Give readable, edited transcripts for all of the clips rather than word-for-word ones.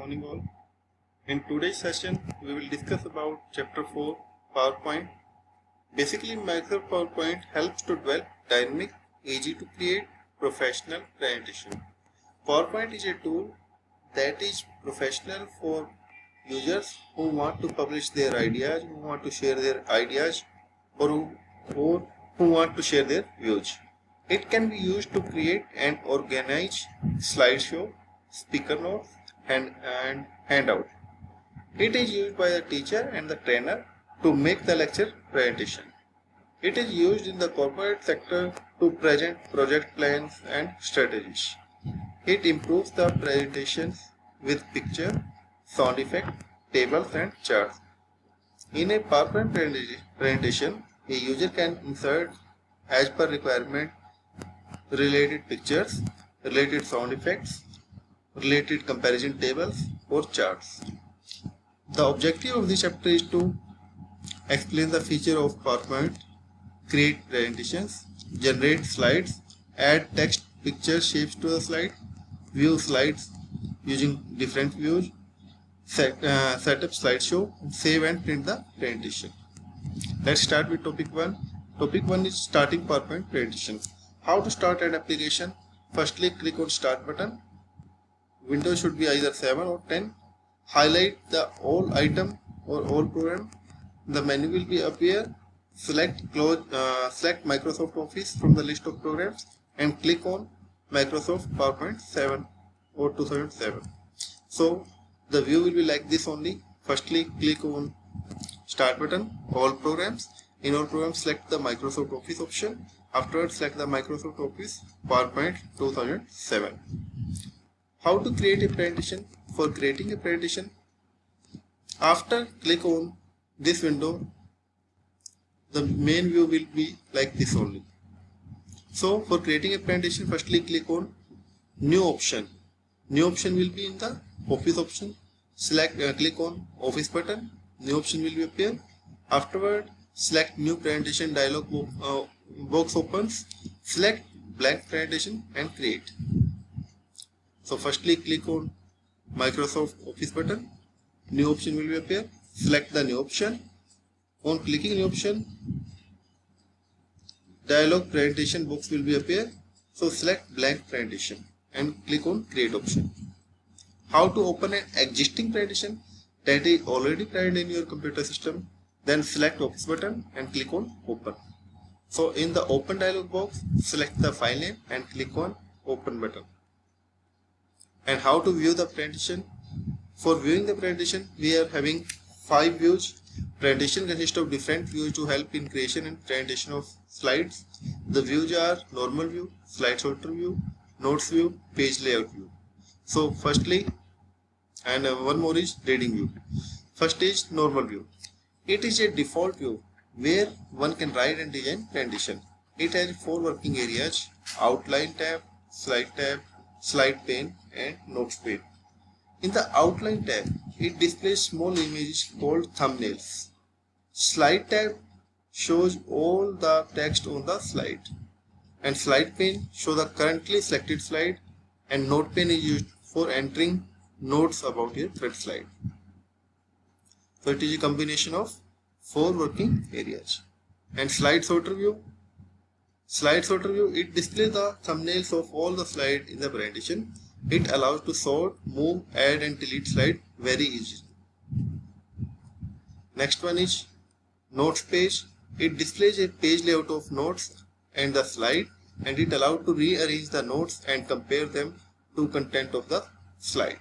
morning all. In today's session, we will discuss about Chapter 4, PowerPoint. Basically, Microsoft PowerPoint helps to develop dynamic, easy to create, professional presentation. PowerPoint is a tool that is professional for users who want to publish their ideas, who want to share their ideas, or who want to share their views. It can be used to create and organize slideshow, speaker notes, and handout. It is used by the teacher and the trainer to make the lecture presentation. It is used in the corporate sector to present project plans and strategies. It improves the presentations with picture, sound effect, tables and charts. In a PowerPoint presentation, a user can insert as per requirement related pictures, related sound effects, related comparison tables or charts. The objective of this chapter is to explain the feature of PowerPoint, create presentations, generate slides, add text, picture, shapes to the slide, view slides using different views, set up slideshow, save and print the presentation. Let's start with topic 1. Topic 1 is starting PowerPoint presentation. How to start an application? Firstly, click on Start button. Windows should be either 7 or 10. Highlight the all item or all program. The menu will be appear. Select Microsoft Office from the list of programs and click on Microsoft PowerPoint 7 or 2007. So the view will be like this only. Firstly, click on Start button, all programs. In all programs, select the Microsoft Office option. Afterwards, select the Microsoft Office PowerPoint 2007. How to create a presentation? For creating a presentation, after click on this window, the main view will be like this only. So for creating a presentation, firstly click on new option. New option will be in the Office option. Click on Office button. New option will be appear. Afterward, select new presentation dialog box opens. Select blank presentation and create. So firstly click on Microsoft Office button. New option will be appear. Select the new option. On clicking new option, dialog presentation box will be appear. So select blank presentation and click on create option. How to open an existing presentation that is already present in your computer system? Then select Office button and click on open. So in the open dialog box, select the file name and click on open button. And how to view the presentation? For viewing the presentation, we are having 5 views. Presentation consists of different views to help in creation and presentation of slides. The views are normal view, slide sorter view, notes view, page layout view. So firstly, and one more is reading view. First is normal view. It is a default view where one can write and design presentation. It has 4 working areas: outline tab, slide pane and notes pane. In the outline tab, it displays small images called thumbnails. Slide tab shows all the text on the slide, and slide pane shows the currently selected slide, and note pane is used for entering notes about your thread slide. So it is a combination of 4 working areas. And slide sorter view. Slide sorter view, it displays the thumbnails of all the slides in the presentation. It allows to sort, move, add and delete slide very easily. Next one is notes page. It displays a page layout of notes and the slide, and it allows to rearrange the notes and compare them to content of the slide.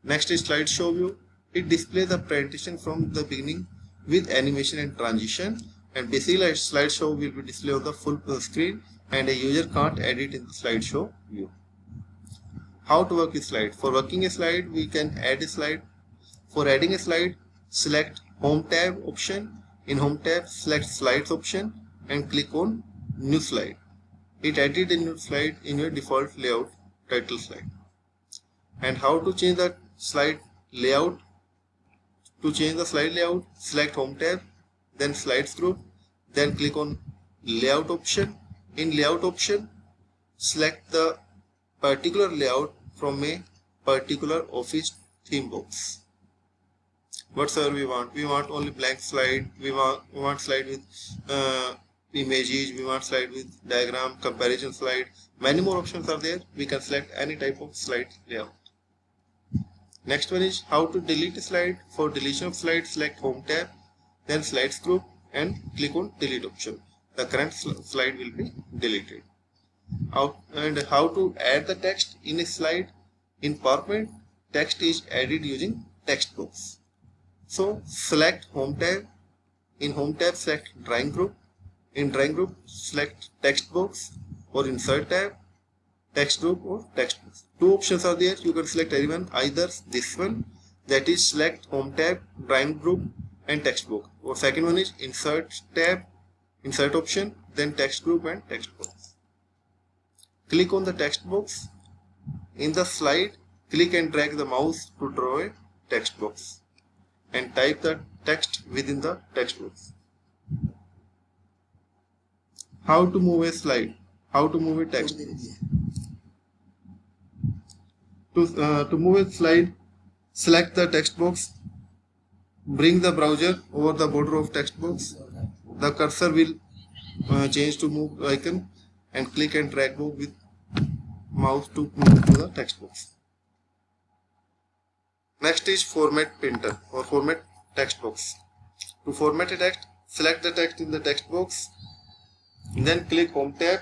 Next is slideshow view. It displays the presentation from the beginning with animation and transition, and basically a slideshow will be displayed on the full screen and a user can't edit in the slideshow view. How to work with slide? For working a slide, we can add a slide. For adding a slide, select Home tab option. In Home tab, select Slides option and click on New Slide. It added a new slide in your default layout title slide. And how to change the slide layout? To change the slide layout, select Home tab, then Slides group, then click on Layout option. In Layout option, select the particular layout from a particular office theme box. Whatsoever we want. We want only blank slide. We want slide with images. We want slide with diagram, comparison slide. Many more options are there. We can select any type of slide layout. Next one is how to delete a slide. For deletion of slide, select Home tab, then Slides group, and click on Delete option. The current slide will be deleted. And how to add the text in a slide. In PowerPoint, text is added using text box. So select Home tab. In Home tab, select Drawing group. In Drawing group, select Text box, or Insert tab, Text group, or Text box. Two options are there. You can select anyone, either this one, that is select Home tab, Drawing group, and Text box, or second one is Insert tab, Insert option, then Text group and Text box. Click on the text box. In the slide, click and drag the mouse to draw a text box and type the text within the text box. How to move a slide? How to move a text? To move a slide, select the text box. Bring the browser over the border of text box. The cursor will change to move icon, and click and drag with mouse to move to the text box. Next is format printer or format text box. To format a text, select the text in the text box, then click Home tab,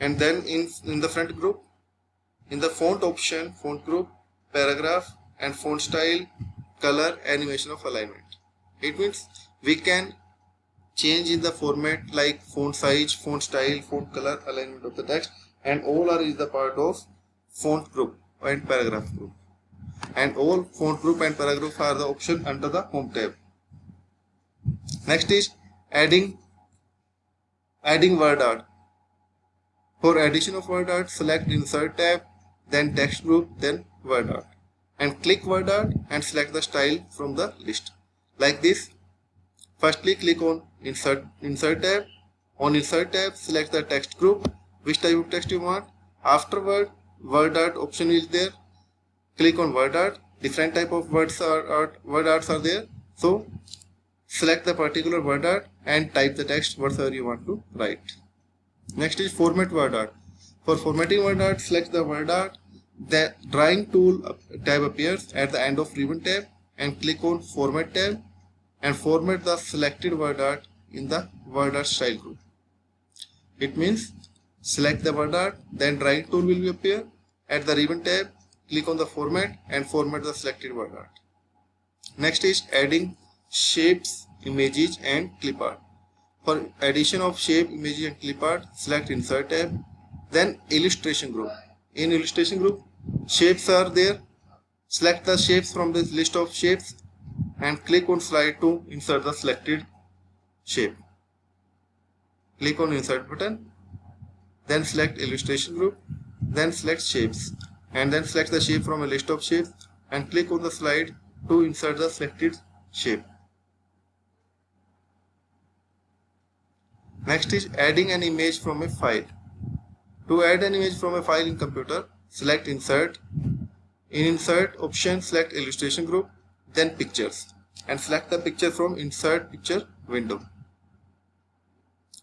and then in the front group, in the font option, font group, paragraph, and font style, color, animation of alignment. It means we can change in the format like font size, font style, font color, alignment of the text, and all are is the part of font group and paragraph group. And all font group and paragraph are the option under the Home tab. Next is adding word art. For addition of word art, select Insert tab, then Text group, then word art, and click word art and select the style from the list like this. Firstly, click on Insert tab. On Insert tab, select the text group, which type of text you want. Afterward, word art option is there. Click on word art. Different type of word arts are there. So select the particular word art and type the text whatever you want to write. Next is format word art. For formatting word art, select the word art. The drawing tool tab appears at the end of ribbon tab, and click on Format tab and format the selected word art in the word art style group. It means select the word art, then drawing tool will appear at the ribbon tab. Click on the format and format the selected word art. Next is adding shapes, images, and clip art. For addition of shape, images, and clip art, select Insert tab, then Illustration group. In Illustration group, shapes are there. Select the shapes from this list of shapes and click on slide to insert the selected shape. Click on Insert button, then select Illustration group, then select shapes, and then select the shape from a list of shapes and click on the slide to insert the selected shape. Next is adding an image from a file. To add an image from a file in computer, select Insert. In Insert option, select Illustration group, then Pictures, and select the picture from Insert Picture window.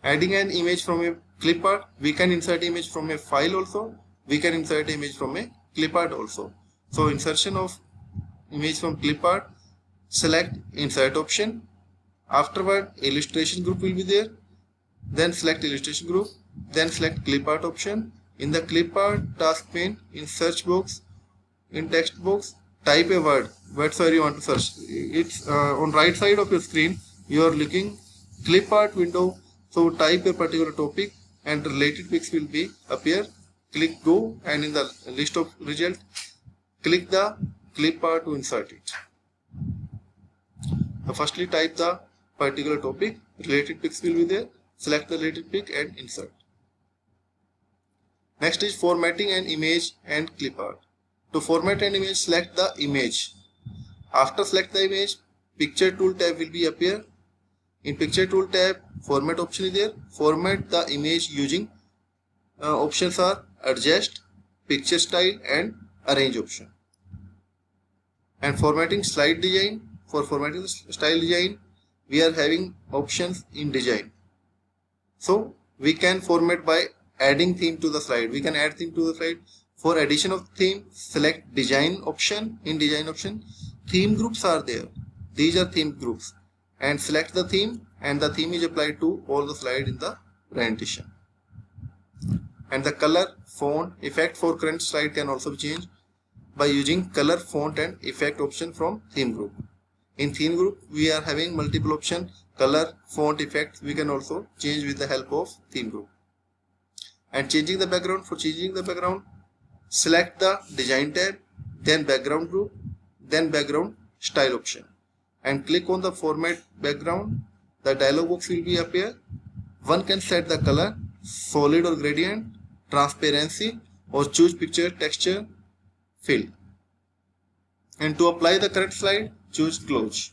Adding an image from a clip art, we can insert image from a file also. We can insert image from a clip art also. So insertion of image from clip art, select Insert option. Afterward, Illustration group will be there. Then select Illustration group, then select clip art option. In the clip art task pane, in search box, in text box, type a word, whatever you want to search. It's on right side of your screen. You are looking clip art window. So type a particular topic and related pics will be appear. Click go, and in the list of result, click the clip art to insert it. So firstly type the particular topic, related pics will be there. Select the related pic and insert. Next is formatting an image and clip art. To format an image, select the image. After select the image, Picture tool tab will be appear. In Picture tool tab, format option is there. Format the image using options are Adjust, Picture style, and arrange option. And formatting slide design, for formatting style design, we are having options in design. So we can format by adding theme to the slide. We can add theme to the slide. For addition of theme, select design option. In design option, theme groups are there. These are theme groups, and select the theme, and the theme is applied to all the slide in the presentation. And the color, font, effect for current slide can also be changed by using color, font and effect option from theme group. In theme group, we are having multiple options: color, font, effects. We can also change with the help of theme group. And changing the background, for changing the background, select the design tab, then background group, then background style option, and click on the format background. The dialog box will be appear. One can set the color, solid or gradient, transparency, or choose picture, texture, fill. And to apply the correct slide, choose close.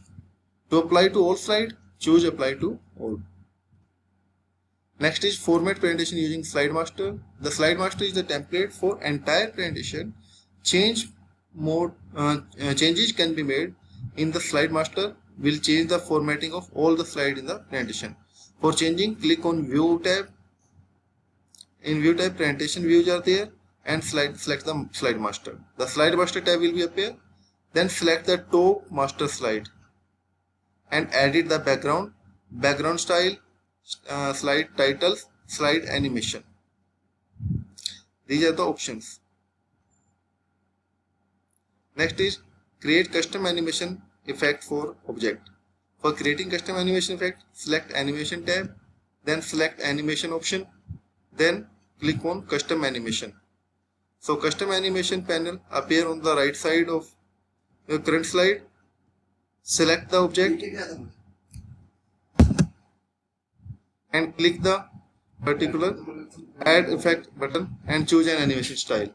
To apply to all slide, choose apply to all. Next is format presentation using slide master. The slide master is the template for entire presentation. Changes can be made in the slide master. Will change the formatting of all the slide in the presentation. For changing, click on view tab. In view tab, presentation views are there, and select the slide master. The slide master tab will be appear. Then select the top master slide and edit the background style, slide titles, slide animation. These are the options. Next is create custom animation effect for object. For creating custom animation effect, select animation tab, then select animation option, then click on custom animation. So custom animation panel appear on the right side of your current slide. Select the object and click the particular add effect button and choose an animation style.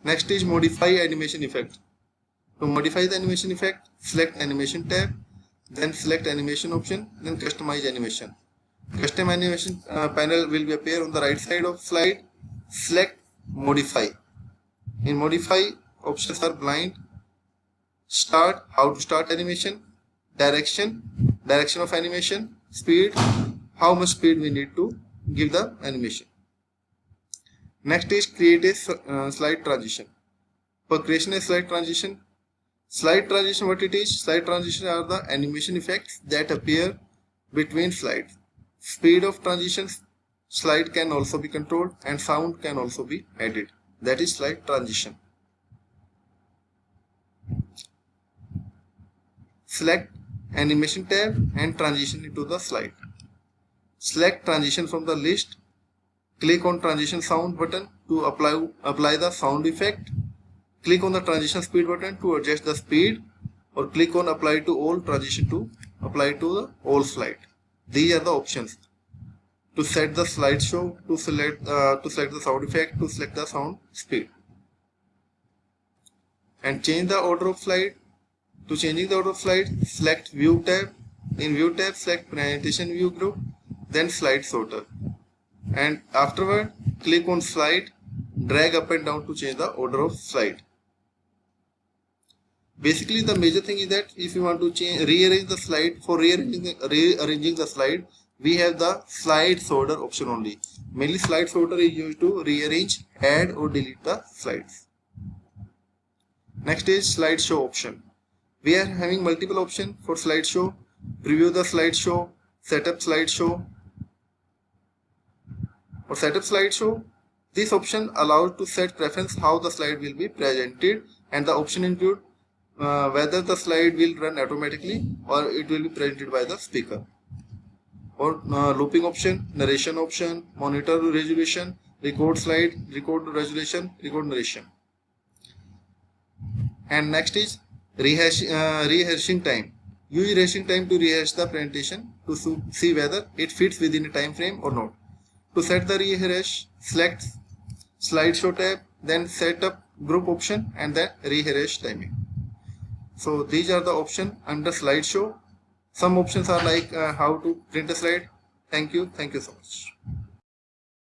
Next is modify animation effect. To modify the animation effect, select animation tab, then select animation option, then customize animation. Custom animation panel will be appear on the right side of slide. Select modify. In modify, options are blind, start, how to start animation, direction of animation, speed, how much speed we need to give the animation. Next is create a slide transition. For creation of slide transition, what it is? Slide transition are the animation effects that appear between slides. Speed of transitions, slide can also be controlled, and sound can also be added. That is slide transition. Select animation tab and transition into the slide. Select transition from the list. Click on transition sound button to apply the sound effect. Click on the transition speed button to adjust the speed, or click on apply to all transition to apply to the all slide. These are the options. To set the slideshow, to select the sound effect, to select the sound speed. And change the order of slide. To changing the order of slide, select view tab. In view tab, select presentation view group, then slide sorter. And afterward, click on slide, drag up and down to change the order of slide. Basically, the major thing is that if you want to rearrange the slide, for rearranging the slide, we have the slide sorter option only. Mainly slide sorter is used to rearrange, add or delete the slides. Next is slideshow option. We are having multiple options for slideshow. Preview the slideshow, setup slideshow. For setup slideshow, this option allows to set preference how the slide will be presented, and the option include whether the slide will run automatically or it will be presented by the speaker. Or looping option, narration option, monitor resolution, record slide, record resolution, record narration. And next is rehashing time. Use rehashing time to rehash the presentation to see whether it fits within a time frame or not. To set the rehash, select slideshow tab, then set up group option and then rehash timing. So these are the options under slideshow. Some options are like how to print a slide. Thank you so much.